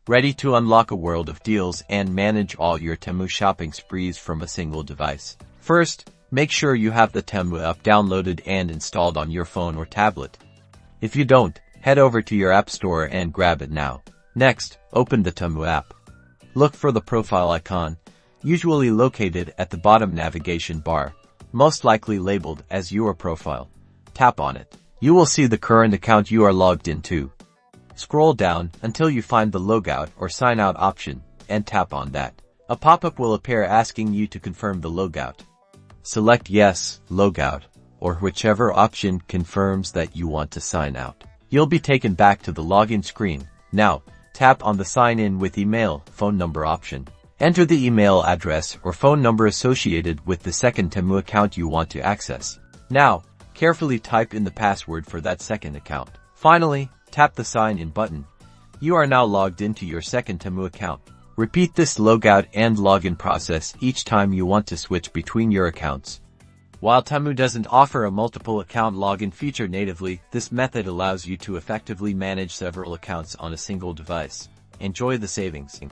Ready to unlock a world of deals and manage all your Temu shopping sprees from a single device. First, make sure you have the Temu app downloaded and installed on your phone or tablet. If you don't, head over to your app store and grab it now. Next, open the Temu app. Look for the profile icon, usually located at the bottom navigation bar, most likely labeled as your profile. Tap on it. You will see the current account you are logged into. Scroll down until you find the Logout or Sign Out option, and tap on that. A pop-up will appear asking you to confirm the Logout. Select Yes, Logout, or whichever option confirms that you want to sign out. You'll be taken back to the login screen. Now, tap on the Sign In with Email, Phone Number option. Enter the email address or phone number associated with the second Temu account you want to access. Now, carefully type in the password for that second account. Finally, tap the Sign In button. You are now logged into your second Temu account. Repeat this logout and login process each time you want to switch between your accounts. While Temu doesn't offer a multiple account login feature natively, this method allows you to effectively manage several accounts on a single device. Enjoy the savings.